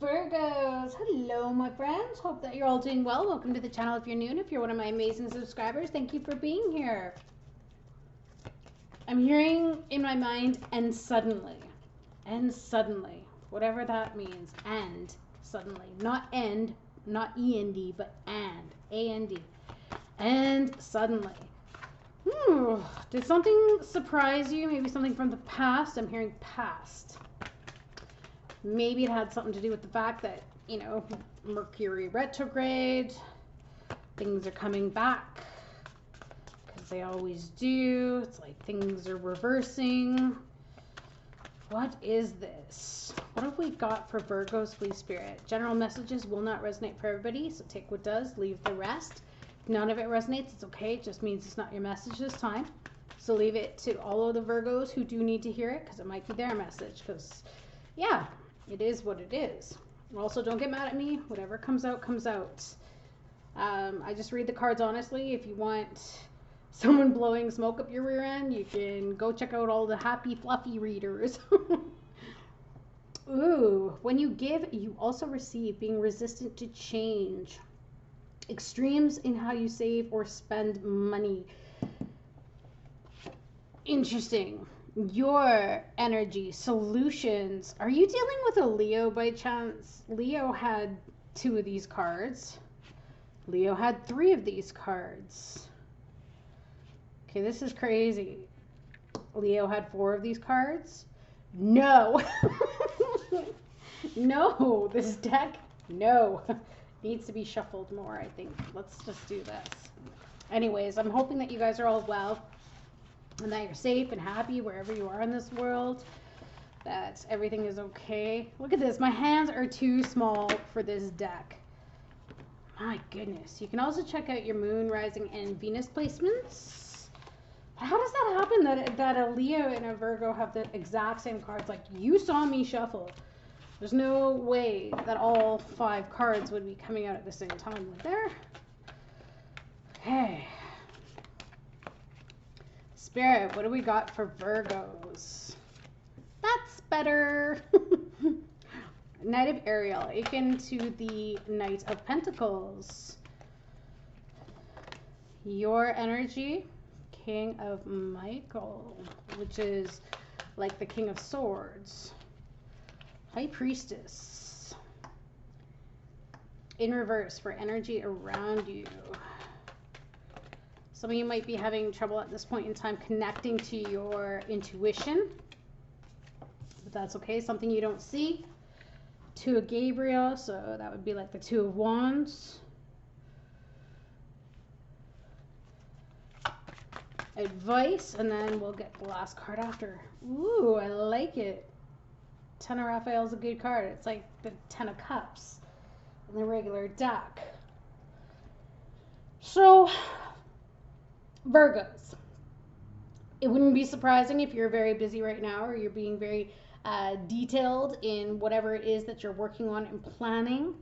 Virgos, hello my friends. Hope that you're all doing well. Welcome to the channel if you're new, and if you're one of my amazing subscribers, thank you for being here. I'm hearing in my mind, and suddenly, whatever that means, and suddenly, not end, not E-N-D, but A-N-D, and suddenly. Did something surprise you? Maybe something from the past? I'm hearing past. Maybe it had something to do with the fact that, Mercury retrograde, things are coming back because they always do. It's like things are reversing. What is this? What have we got for Virgo's Free Spirit? General messages will not resonate for everybody, so take what does, leave the rest. If none of it resonates, it's okay. It just means it's not your message this time. So leave it to all of the Virgos who do need to hear it, because it might be their message. Because, yeah, it is what it is. Also, don't get mad at me. Whatever comes out, comes out. I just read the cards honestly. If you want someone blowing smoke up your rear end, you can go check out all the happy, fluffy readers. Ooh, when you give, you also receive, being resistant to change. Extremes in how you save or spend money. Interesting. Your energy, solutions. Are you dealing with a Leo by chance? Leo had 2 of these cards. Leo had 3 of these cards. Okay, this is crazy. Leo had 4 of these cards. No. No, this deck, no. Needs to be shuffled more, I think. Let's just do this. Anyways, I'm hoping that you guys are all well and that you're safe and happy wherever you are in this world, that everything is okay. Look at this. My hands are too small for this deck. My goodness. You can also check out your moon, rising, and Venus placements. How does that happen that a Leo and a Virgo have the exact same cards? Like, you saw me shuffle. There's no way that all 5 cards would be coming out at the same time, would there? Okay. Spirit, what do we got for Virgos? That's better. Knight of Ariel, akin to the Knight of Pentacles. Your energy, King of Michael, which is like the King of Swords. High Priestess. In reverse for energy around you. Some of you might be having trouble at this point in time connecting to your intuition, but that's okay. Something you don't see. 2 of Gabriel, so that would be like the 2 of Wands. Advice, and then we'll get the last card after. Ooh, I like it. 10 of Raphael is a good card. It's like the 10 of Cups in the regular deck. So, Virgos, it wouldn't be surprising if you're very busy right now or you're being very detailed in whatever it is that you're working on and planning.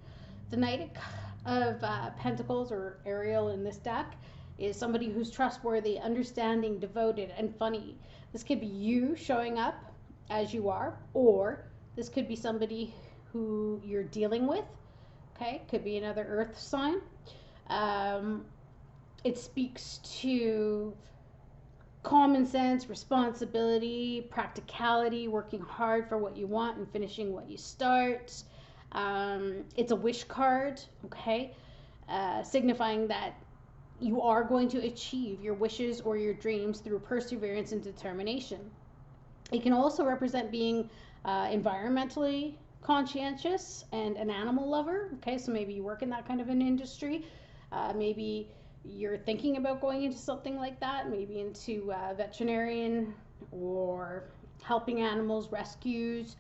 The Knight of Pentacles, or Ariel in this deck, is somebody who's trustworthy, understanding, devoted, and funny. This could be you showing up as you are, or this could be somebody who you're dealing with. Okay, could be another earth sign. It speaks to common sense, responsibility, practicality, working hard for what you want and finishing what you start. It's a wish card, okay, signifying that you are going to achieve your wishes or your dreams through perseverance and determination. It can also represent being environmentally conscientious and an animal lover. Okay, so maybe you work in that kind of an industry. Maybe you're thinking about going into something like that, maybe into veterinarian or helping animals, rescues.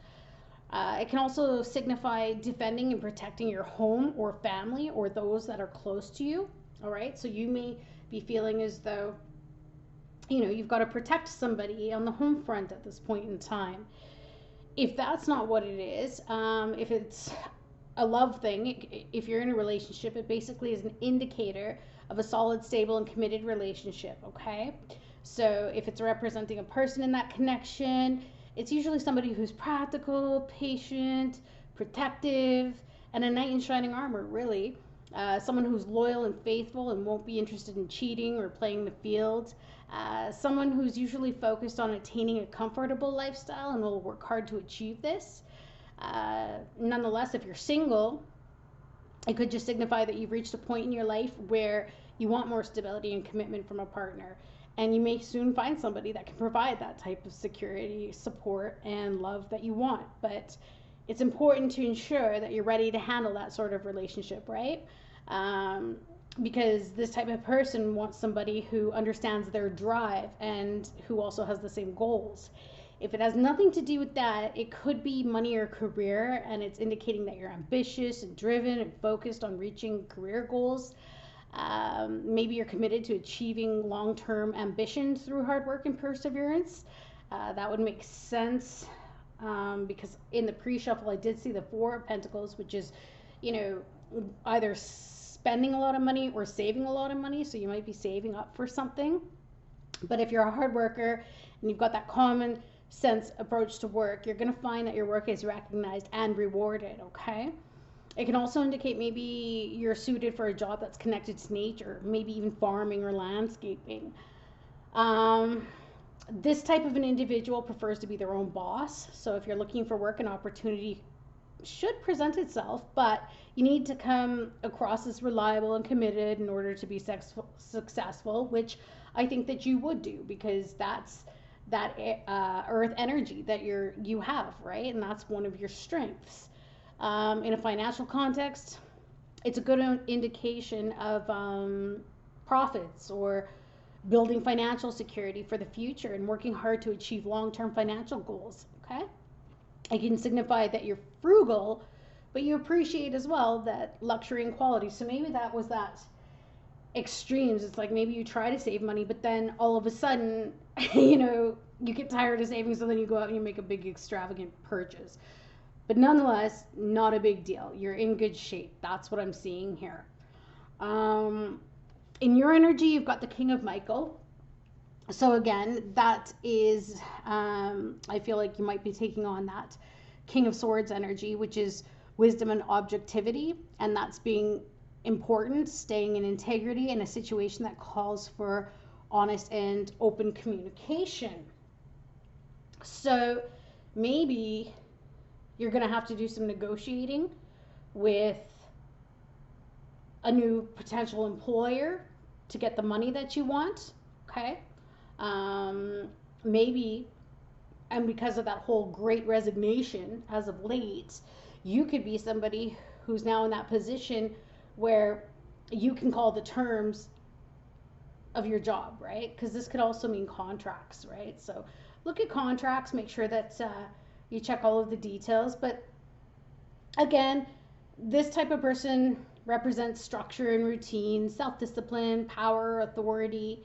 It can also signify defending and protecting your home or family or those that are close to you. All right, so you may be feeling as though you've got to protect somebody on the home front at this point in time. If that's not what it is, if it's a love thing, if you're in a relationship, it basically is an indicator of a solid, stable, and committed relationship, okay? So if it's representing a person in that connection, it's usually somebody who's practical, patient, protective, and a knight in shining armor, really. Someone who's loyal and faithful and won't be interested in cheating or playing the field. Someone who's usually focused on attaining a comfortable lifestyle and will work hard to achieve this. Nonetheless, if you're single, it could just signify that you've reached a point in your life where you want more stability and commitment from a partner. And you may soon find somebody that can provide that type of security, support, and love that you want. But it's important to ensure that you're ready to handle that sort of relationship, right? Because this type of person wants somebody who understands their drive and who also has the same goals. If it has nothing to do with that, it could be money or career, and it's indicating that you're ambitious and driven and focused on reaching career goals. Maybe you're committed to achieving long-term ambitions through hard work and perseverance. That would make sense because in the pre-shuffle I did see the Four of Pentacles, which is, either spending a lot of money or saving a lot of money. So you might be saving up for something. But if you're a hard worker and you've got that common sense approach to work, you're going to find that your work is recognized and rewarded, okay? It can also indicate maybe you're suited for a job that's connected to nature, maybe even farming or landscaping. This type of an individual prefers to be their own boss. So if you're looking for work, an opportunity should present itself, but you need to come across as reliable and committed in order to be successful, which I think that you would do, because that's that earth energy that you have, right? And that's one of your strengths. In a financial context, it's a good indication of profits or building financial security for the future and working hard to achieve long-term financial goals, okay? It can signify that you're frugal, but you appreciate as well that luxury and quality. So maybe that was that extremes. It's like maybe you try to save money, but then all of a sudden, you get tired of saving, so then you go out and you make a big extravagant purchase. But nonetheless, not a big deal. You're in good shape. That's what I'm seeing here. In your energy, you've got the King of Michael. So again, that is, I feel like you might be taking on that King of Swords energy, which is wisdom and objectivity. And that's being important, staying in integrity in a situation that calls for honest and open communication. So maybe you're going to have to do some negotiating with a new potential employer to get the money that you want, okay? Maybe, and because of that whole great resignation as of late, you could be somebody who's now in that position where you can call the terms of your job, right? Because this could also mean contracts, right? So look at contracts, make sure that you check all of the details. But again, this type of person represents structure and routine, self-discipline, power, authority.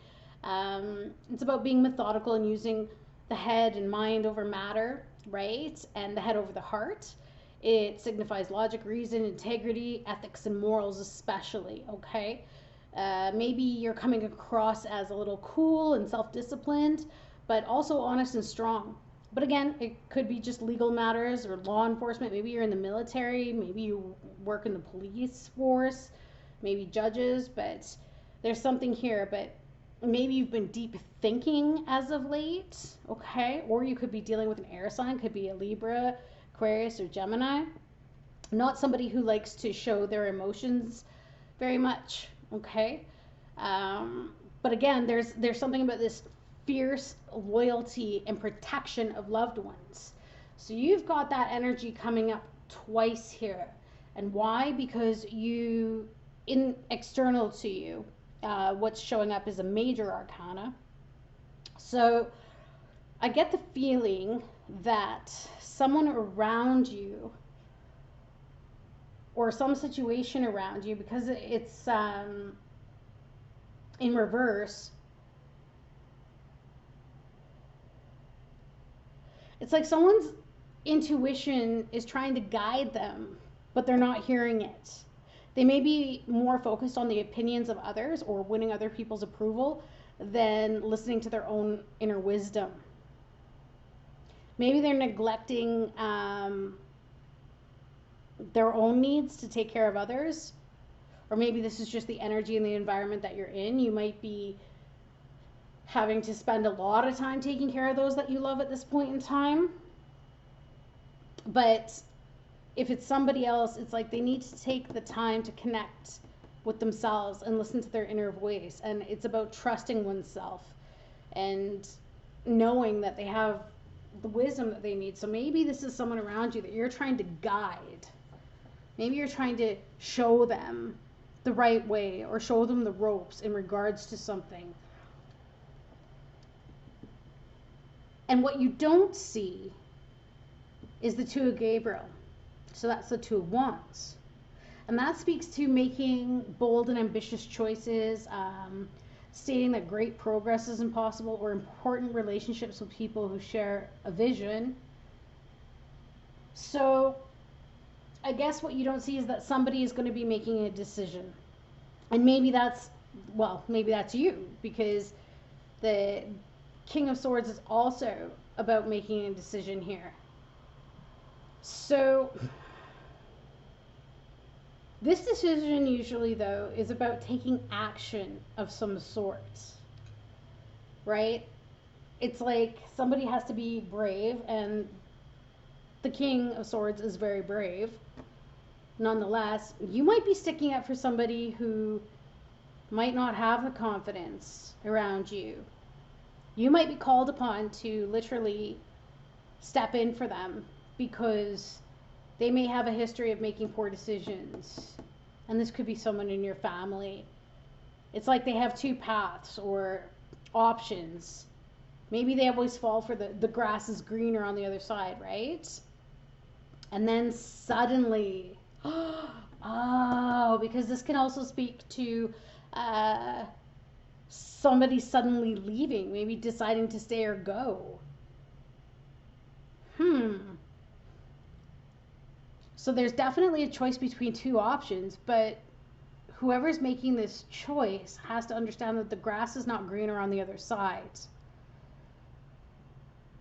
It's about being methodical and using the head and mind over matter, right? And the head over the heart. It signifies logic, reason, integrity, ethics, and morals especially, okay? Maybe you're coming across as a little cool and self-disciplined, but also honest and strong. But again, it could be just legal matters or law enforcement. Maybe you're in the military. Maybe you work in the police force. Maybe judges. But there's something here. But maybe you've been deep thinking as of late. Okay. Or you could be dealing with an air sign. Could be a Libra, Aquarius, or Gemini. Not somebody who likes to show their emotions very much. Okay. But again, there's something about this fierce loyalty and protection of loved ones. So you've got that energy coming up twice here. And why? Because external to you, what's showing up is a major arcana. So I get the feeling that someone around you or some situation around you, because it's in reverse, it's like someone's intuition is trying to guide them, but they're not hearing it. They may be more focused on the opinions of others or winning other people's approval than listening to their own inner wisdom. Maybe they're neglecting their own needs to take care of others. Or maybe this is just the energy and the environment that you're in. You might be having to spend a lot of time taking care of those that you love at this point in time. But if it's somebody else, it's like they need to take the time to connect with themselves and listen to their inner voice. And it's about trusting oneself and knowing that they have the wisdom that they need. So maybe this is someone around you that you're trying to guide. Maybe you're trying to show them the right way or show them the ropes in regards to something. And what you don't see is the Two of Gabriel. So that's the Two of Wands. And that speaks to making bold and ambitious choices, stating that great progress is impossible, or important relationships with people who share a vision. So I guess what you don't see is that somebody is going to be making a decision. And maybe that's you, because the King of Swords is also about making a decision here. So this decision usually, though, is about taking action of some sort, right? It's like somebody has to be brave, and the King of Swords is very brave. Nonetheless, you might be sticking up for somebody who might not have the confidence around you. You might be called upon to literally step in for them because they may have a history of making poor decisions. And this could be someone in your family. It's like they have two paths or options. Maybe they always fall for the grass is greener on the other side, right? And then suddenly, oh, because this can also speak to somebody suddenly leaving, maybe deciding to stay or go. So there's definitely a choice between two options, but whoever's making this choice has to understand that the grass is not greener on the other side.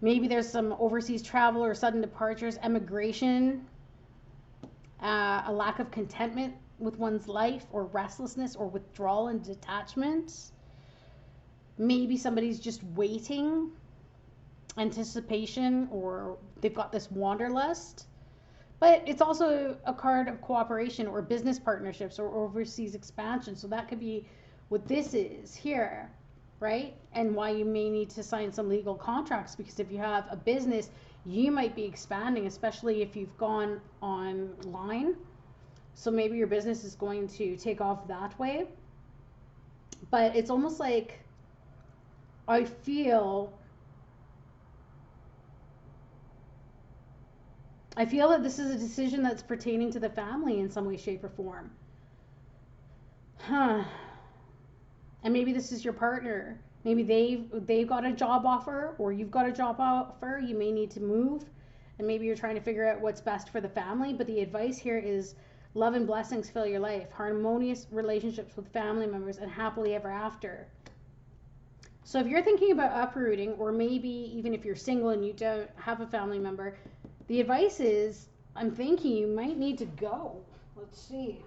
Maybe there's some overseas travel or sudden departures, emigration, a lack of contentment with one's life, or restlessness or withdrawal and detachment. Maybe somebody's just waiting, anticipation, or they've got this wanderlust. But it's also a card of cooperation or business partnerships or overseas expansion. So that could be what this is here, right? And why you may need to sign some legal contracts, because if you have a business, you might be expanding, especially if you've gone online. So maybe your business is going to take off that way. But it's almost like I feel that this is a decision that's pertaining to the family in some way, shape, or form. And maybe this is your partner. Maybe they've got a job offer, or you've got a job offer. You may need to move, and maybe you're trying to figure out what's best for the family. But the advice here is love and blessings fill your life, harmonious relationships with family members, and happily ever after. So if you're thinking about uprooting, or maybe even if you're single and you don't have a family member, the advice is, I'm thinking you might need to go. Let's see.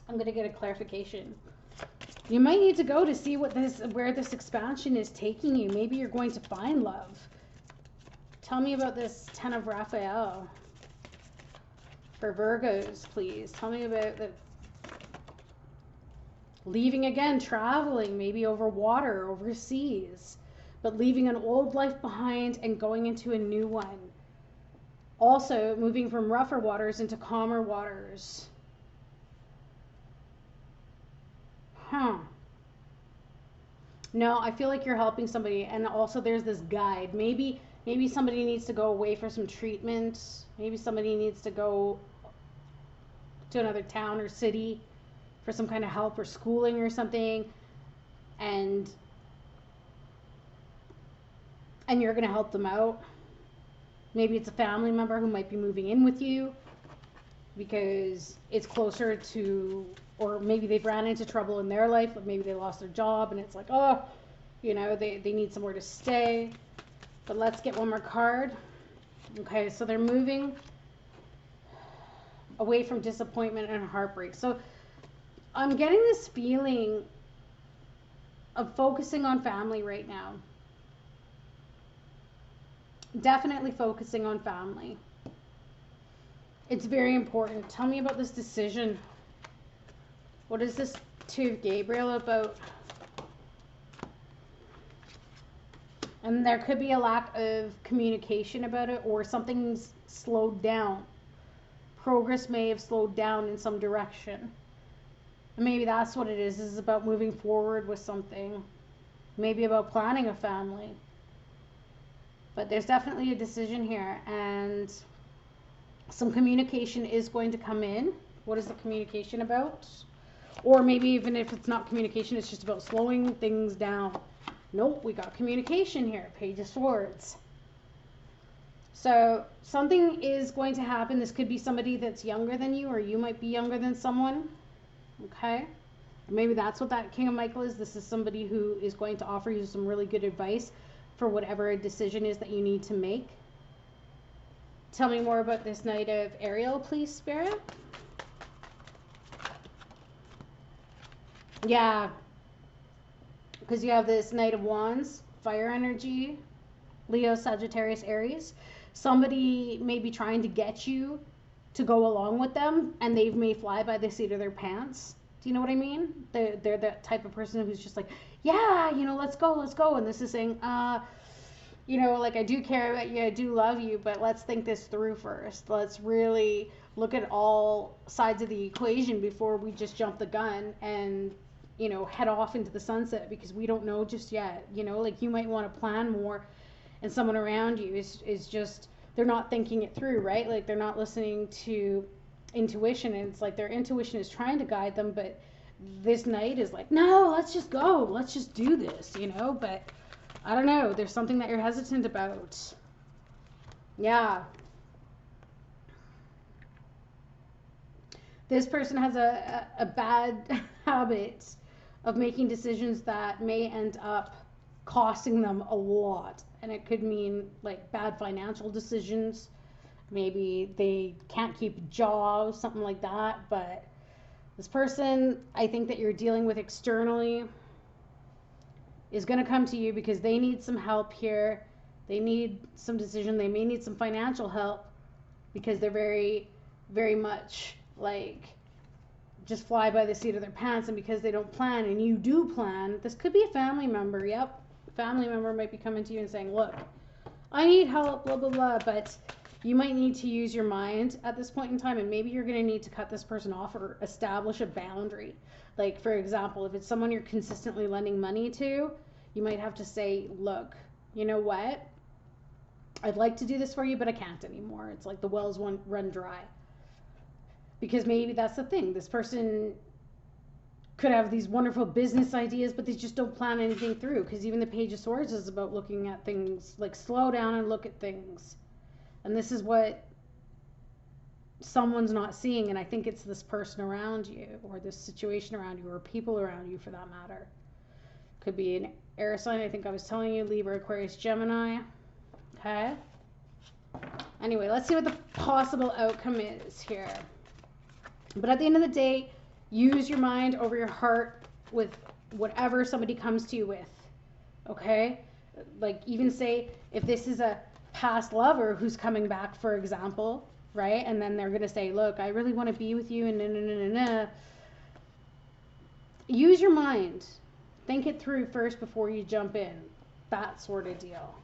I'm going to get a clarification. You might need to go to see where this expansion is taking you. Maybe you're going to find love. Tell me about this Ten of Raphael. For Virgos, please. Tell me about the leaving again, traveling, maybe over water, overseas. But leaving an old life behind and going into a new one. Also, moving from rougher waters into calmer waters. No, I feel like you're helping somebody, and also there's this guide. Maybe somebody needs to go away for some treatment. Maybe somebody needs to go to another town or city for some kind of help or schooling or something. And you're going to help them out. Maybe it's a family member who might be moving in with you because it's closer to, or maybe they've ran into trouble in their life, but maybe they lost their job and it's like, they need somewhere to stay. But let's get one more card. Okay, so they're moving away from disappointment and heartbreak. So I'm getting this feeling of focusing on family right now. Definitely focusing on family. It's very important. Tell me about this decision. What is this Two of Gabriel about? And there could be a lack of communication about it, or something's slowed down. Progress may have slowed down in some direction. And maybe that's what it is. This is about moving forward with something. Maybe about planning a family. But there's definitely a decision here, and some communication is going to come in. What is the communication about? Or maybe even if it's not communication, it's just about slowing things down. Nope, we got communication here. Page of Swords. So something is going to happen. This could be somebody that's younger than you, or you might be younger than someone. Okay? Maybe that's what that King of Michael is. This is somebody who is going to offer you some really good advice for whatever decision is that you need to make. Tell me more about this Knight of Ariel, please, Spirit. Yeah, because you have this Knight of Wands, fire energy, Leo, Sagittarius, Aries. Somebody may be trying to get you to go along with them, and they may fly by the seat of their pants. Do you know what I mean? They're that type of person who's just like, yeah, let's go. And this is saying, like, I do care about you, I do love you, but let's think this through first. Let's really look at all sides of the equation before we just jump the gun and head off into the sunset, because we don't know just yet. Like, you might want to plan more, and someone around you is just, they're not thinking it through, right? Like, they're not listening to intuition, and it's like their intuition is trying to guide them, but this Knight is like, no, let's just go, let's just do this, but I don't know, there's something that you're hesitant about. Yeah. This person has a bad habit of making decisions that may end up costing them a lot. And it could mean like bad financial decisions. Maybe they can't keep a job, something like that. But this person, I think that you're dealing with externally, is going to come to you because they need some help here. They need some decision. They may need some financial help because they're very, very much like just fly by the seat of their pants, and because they don't plan and you do plan. This could be a family member. Yep, a family member might be coming to you and saying, look, I need help, blah blah blah, but you might need to use your mind at this point in time, and maybe you're going to need to cut this person off or establish a boundary. Like, for example, if it's someone you're consistently lending money to, you might have to say, look, you know what, I'd like to do this for you, but I can't anymore. It's like the wells run dry. Because maybe that's the thing. This person could have these wonderful business ideas, but they just don't plan anything through. Because even the Page of Swords is about looking at things, like slow down and look at things. And this is what someone's not seeing. And I think it's this person around you, or this situation around you, or people around you for that matter. Could be an air sign. I think I was telling you, Libra, Aquarius, Gemini. Okay. Anyway, let's see what the possible outcome is here. But at the end of the day, use your mind over your heart with whatever somebody comes to you with. Okay? Like, even say if this is a past lover who's coming back, for example, right? And then they're going to say, look, I really want to be with you, and na. Use your mind. Think it through first before you jump in. That sort of deal.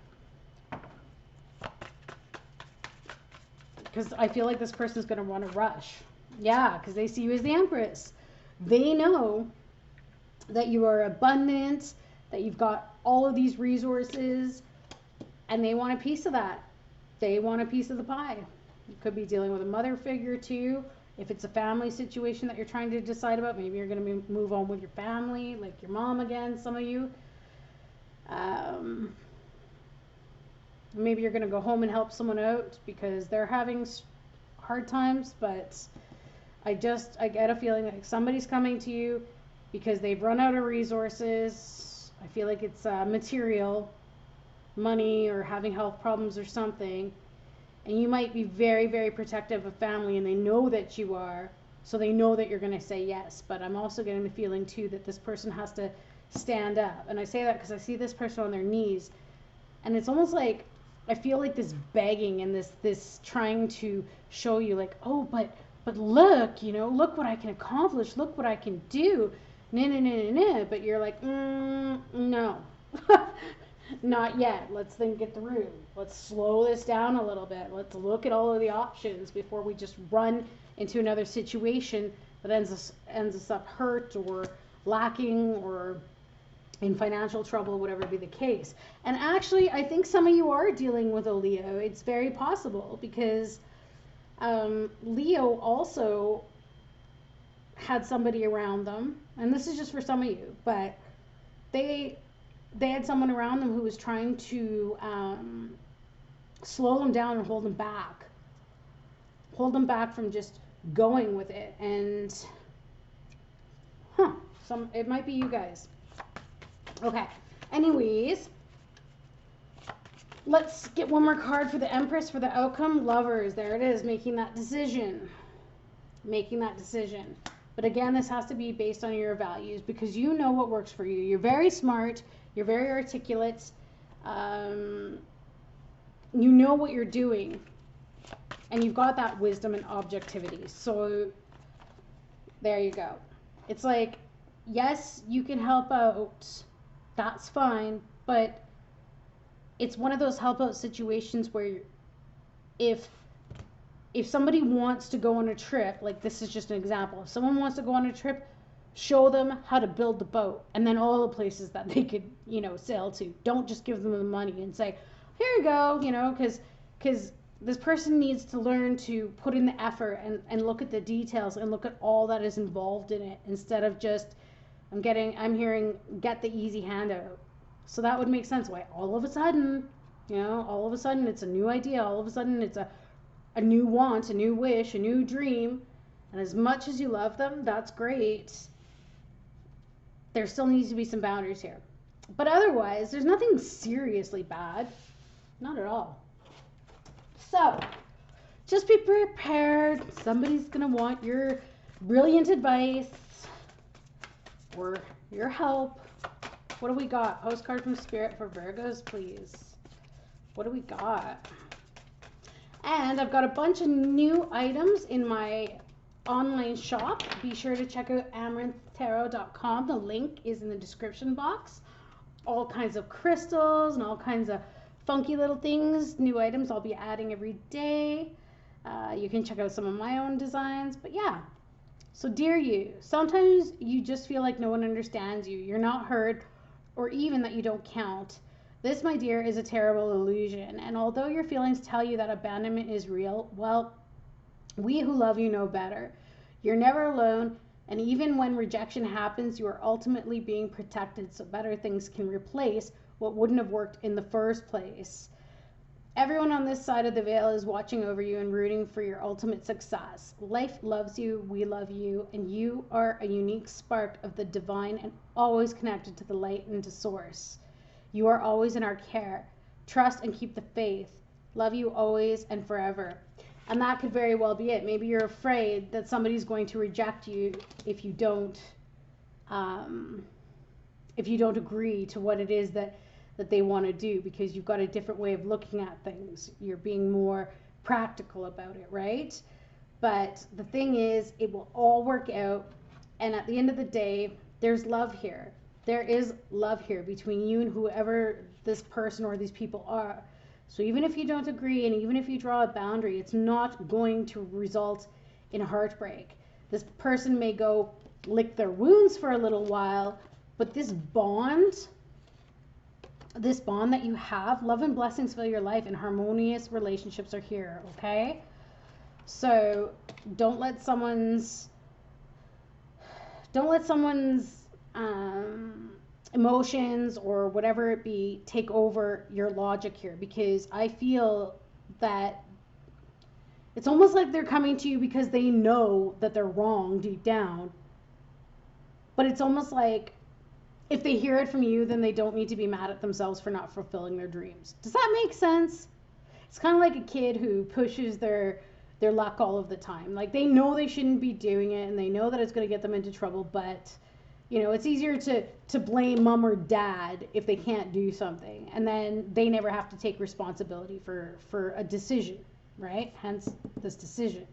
Because I feel like this person's going to want to rush. Yeah, because they see you as the Empress. They know that you are abundant, that you've got all of these resources, and they want a piece of that. They want a piece of the pie. You could be dealing with a mother figure too. If it's a family situation that you're trying to decide about, maybe you're going to move on with your family, like your mom again, some of you. Maybe you're going to go home and help someone out because they're having hard times, but I get a feeling like somebody's coming to you because they've run out of resources. I feel like it's material, money, or having health problems or something. And you might be very, very protective of family, and they know that you are, so they know that you're going to say yes. But I'm also getting the feeling too that this person has to stand up. And I say that because I see this person on their knees, and it's almost like I feel like this begging and this trying to show you like, oh, but look, you know, look what I can accomplish, look what I can do. Nah, nah, nah, nah, nah. But you're like, no. Not yet. Let's think it through. Let's slow this down a little bit. Let's look at all of the options before we just run into another situation that ends us up hurt or lacking or in financial trouble, whatever be the case. And actually, I think some of you are dealing with a Leo. It's very possible because Leo also had somebody around them, and this is just for some of you, but they had someone around them who was trying to slow them down and hold them back from just going with it. And it might be you guys. Okay, anyways, let's get one more card for the Empress for the outcome. Lovers, there it is, making that decision. But again, this has to be based on your values because you know what works for you. You're very smart. You're very articulate. You know what you're doing. And you've got that wisdom and objectivity. So there you go. It's like, yes, you can help out. That's fine. But it's one of those help out situations where if somebody wants to go on a trip, like this is just an example. If someone wants to go on a trip, show them how to build the boat and then all the places that they could, you know, sail to. Don't just give them the money and say, here you go, you know, because this person needs to learn to put in the effort and look at the details and look at all that is involved in it instead of just, I'm hearing, get the easy handout. So that would make sense why all of a sudden, you know, all of a sudden it's a new idea. All of a sudden it's a new want, a new wish, a new dream. And as much as you love them, that's great. There still needs to be some boundaries here. But otherwise, there's nothing seriously bad. Not at all. So, just be prepared. Somebody's going to want your brilliant advice or your help. What do we got? Postcard from Spirit for Virgos, please. What do we got? And I've got a bunch of new items in my online shop. Be sure to check out amaranthtarot.com. The link is in the description box. All kinds of crystals and all kinds of funky little things, new items I'll be adding every day. You can check out some of my own designs. But yeah, so dear you, sometimes you just feel like no one understands you. You're not heard, or even that you don't count. This, my dear, is a terrible illusion. And although your feelings tell you that abandonment is real, well, we who love you know better. You're never alone, and even when rejection happens, you are ultimately being protected so better things can replace what wouldn't have worked in the first place. Everyone on this side of the veil is watching over you and rooting for your ultimate success. Life loves you, we love you, and you are a unique spark of the divine and always connected to the light and to source. You are always in our care. Trust and keep the faith. Love you always and forever. And that could very well be it. Maybe you're afraid that somebody's going to reject you if you don't agree to what it is that they want to do, because you've got a different way of looking at things. You're being more practical about it, right? But the thing is, it will all work out. And at the end of the day, there's love here. There is love here between you and whoever this person or these people are. So even if you don't agree and even if you draw a boundary, it's not going to result in a heartbreak. This person may go lick their wounds for a little while, but this bond that you have, love and blessings fill your life and harmonious relationships are here, okay? So don't let someone's emotions or whatever it be take over your logic here, because I feel that it's almost like they're coming to you because they know that they're wrong deep down. But it's almost like if they hear it from you, then they don't need to be mad at themselves for not fulfilling their dreams. Does that make sense? It's kind of like a kid who pushes their luck all of the time. Like they know they shouldn't be doing it and they know that it's going to get them into trouble, but it's easier to blame mom or dad if they can't do something, and then they never have to take responsibility for a decision, right? Hence this decision.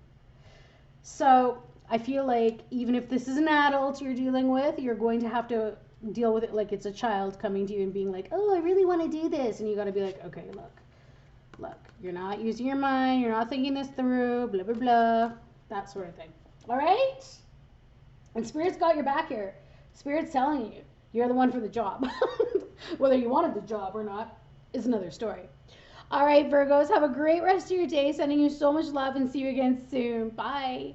So I feel like even if this is an adult you're dealing with, you're going to have to deal with it like it's a child coming to you and being like, oh, I really want to do this, and you got to be like, okay, look, you're not using your mind, you're not thinking this through, blah blah blah, that sort of thing. All right. And Spirit's got your back here. Spirit's telling you you're the one for the job. Whether you wanted the job or not is another story. All right, Virgos, have a great rest of your day. Sending you so much love and see you again soon. Bye.